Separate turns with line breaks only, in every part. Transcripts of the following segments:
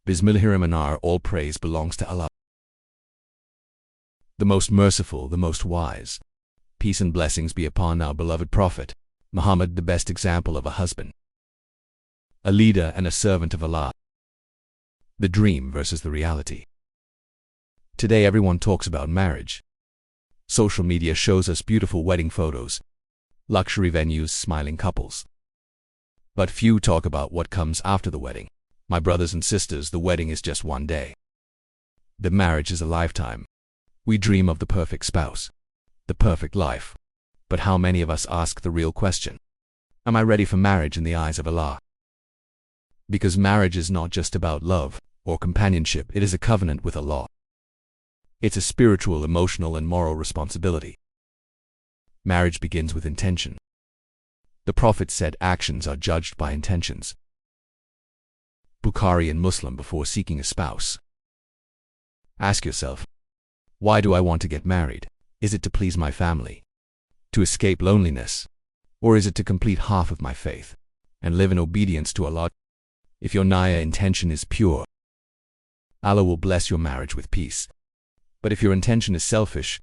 Bismillahirrahmanirrahim. All praise belongs to Allah, the most merciful, the most wise. Peace and blessings be upon our beloved Prophet Muhammad, the best example of a husband, a leader and a servant of Allah. The dream versus the reality. Today everyone talks about marriage. Social media shows us beautiful wedding photos, luxury venues, smiling couples. But few talk about what comes after the wedding. My brothers and sisters, the wedding is just one day. The marriage is a lifetime. We dream of the perfect spouse, the perfect life. But how many of us ask the real question? Am I ready for marriage in the eyes of Allah? Because marriage is not just about love or companionship, it is a covenant with Allah. It's a spiritual, emotional, and moral responsibility. Marriage begins with intention. The Prophet said actions are judged by intentions. Bukhari and Muslim. Before seeking a spouse, ask yourself, why do I want to get married? Is it to please my family, to escape loneliness, or is it to complete half of my faith and live in obedience to Allah? If your niyyah intention is pure, Allah will bless your marriage with peace. But if your intention is selfish,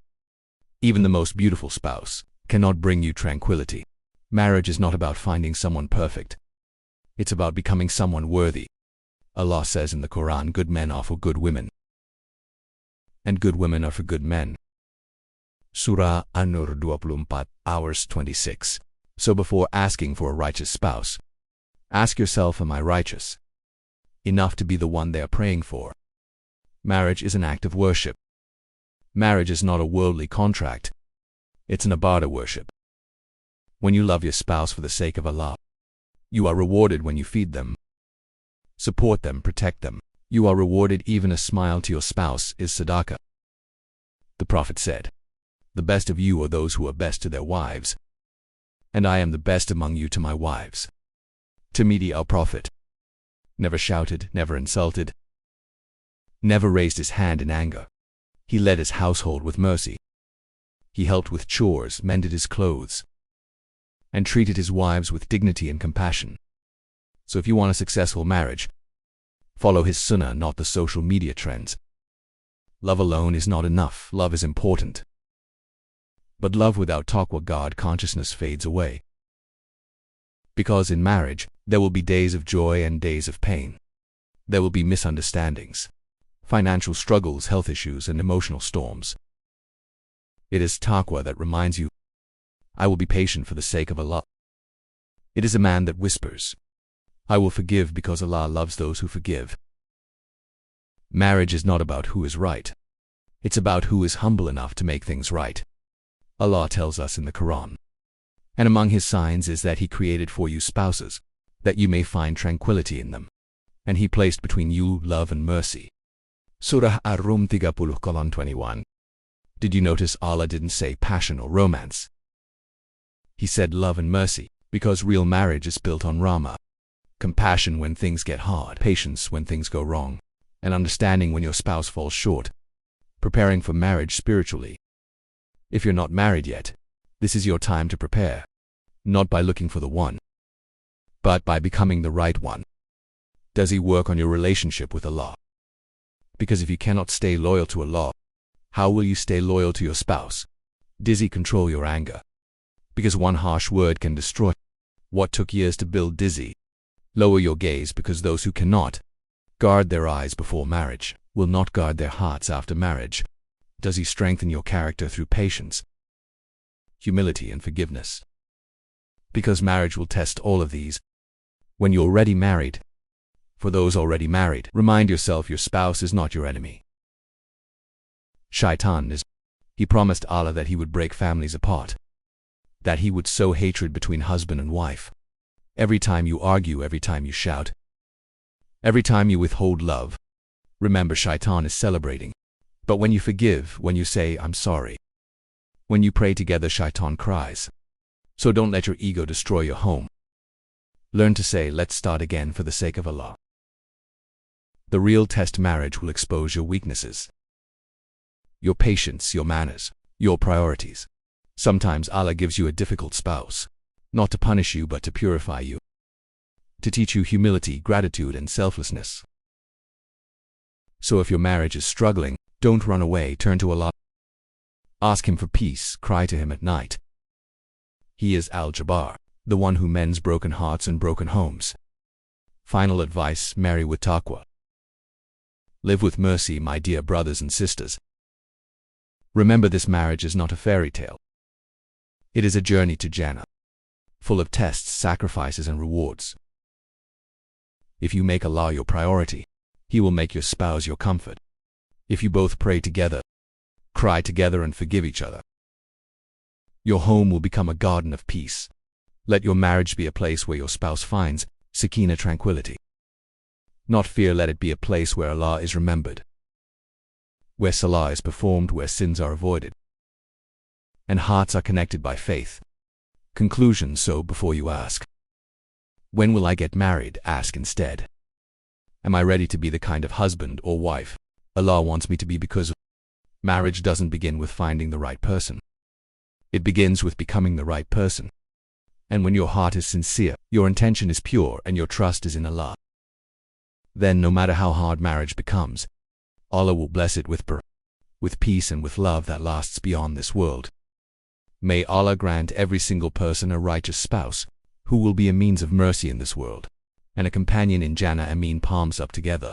even the most beautiful spouse cannot bring you tranquility. Marriage is not about finding someone perfect. It's about becoming someone worthy. Allah says in the Quran, good men are for good women, and good women are for good men. Surah An-Nur 24, verse 26. So before asking for a righteous spouse, ask yourself, am I righteous enough to be the one they are praying for? Marriage is an act of worship. Marriage is not a worldly contract. It's an ibadah worship. When you love your spouse for the sake of Allah, you are rewarded when you feed them, support them, protect them. You are rewarded. Even a smile to your spouse is sadaqah. The Prophet said, the best of you are those who are best to their wives, and I am the best among you to my wives. Tamidi, our Prophet, never shouted, never insulted, never raised his hand in anger. He led his household with mercy. He helped with chores, mended his clothes, and treated his wives with dignity and compassion. So if you want a successful marriage, follow his sunnah, not the social media trends. Love alone is not enough. Love is important. But love without taqwa, God consciousness, fades away. Because in marriage, there will be days of joy and days of pain. There will be misunderstandings, financial struggles, health issues, and emotional storms. It is taqwa that reminds you, I will be patient for the sake of Allah. It is a man that whispers, I will forgive because Allah loves those who forgive. Marriage is not about who is right. It's about who is humble enough to make things right. Allah tells us in the Quran, and among His signs is that He created for you spouses, that you may find tranquility in them, and He placed between you love and mercy. Surah Ar-Rum 30:21. Did you notice Allah didn't say passion or romance? He said love and mercy, because real marriage is built on Rahmah. Compassion when things get hard, patience when things go wrong, and understanding when your spouse falls short. Preparing for marriage spiritually. If you're not married yet, this is your time to prepare, not by looking for the one, but by becoming the right one. Does He work on your relationship with Allah? Because if you cannot stay loyal to Allah, how will you stay loyal to your spouse? Does He control your anger? Because one harsh word can destroy what took years to build. Dizzy. Lower your gaze, because those who cannot guard their eyes before marriage will not guard their hearts after marriage. Does He strengthen your character through patience, humility, and forgiveness? Because marriage will test all of these. When you're already married, for those already married, remind yourself your spouse is not your enemy. Shaitan is. He promised Allah that he would break families apart, that he would sow hatred between husband and wife. Every time you argue, every time you shout, every time you withhold love, remember Shaitan is celebrating. But when you forgive, when you say, I'm sorry, when you pray together, Shaitan cries. So don't let your ego destroy your home. Learn to say, let's start again for the sake of Allah. The real test marriage will expose your weaknesses, your patience, your manners, your priorities. Sometimes Allah gives you a difficult spouse, not to punish you but to purify you, to teach you humility, gratitude, and selflessness. So if your marriage is struggling, don't run away, turn to Allah. Ask Him for peace, cry to Him at night. He is Al-Jabbar, the one who mends broken hearts and broken homes. Final advice: marry with taqwa. Live with mercy, my dear brothers and sisters. Remember, this marriage is not a fairy tale. It is a journey to Jannah, full of tests, sacrifices, and rewards. If you make Allah your priority, He will make your spouse your comfort. If you both pray together, cry together, and forgive each other, your home will become a garden of peace. Let your marriage be a place where your spouse finds sakina, tranquility. Not fear. Let it be a place where Allah is remembered, where salah is performed, where sins are avoided, and hearts are connected by faith. Conclusion: so before you ask, when will I get married, ask instead, am I ready to be the kind of husband or wife Allah wants me to be? Because marriage doesn't begin with finding the right person. It begins with becoming the right person. And when your heart is sincere, your intention is pure, and your trust is in Allah, then no matter how hard marriage becomes, Allah will bless it with peace and with love that lasts beyond this world. May Allah grant every single person a righteous spouse, who will be a means of mercy in this world, and a companion in Jannah. Ameen. Palms up together.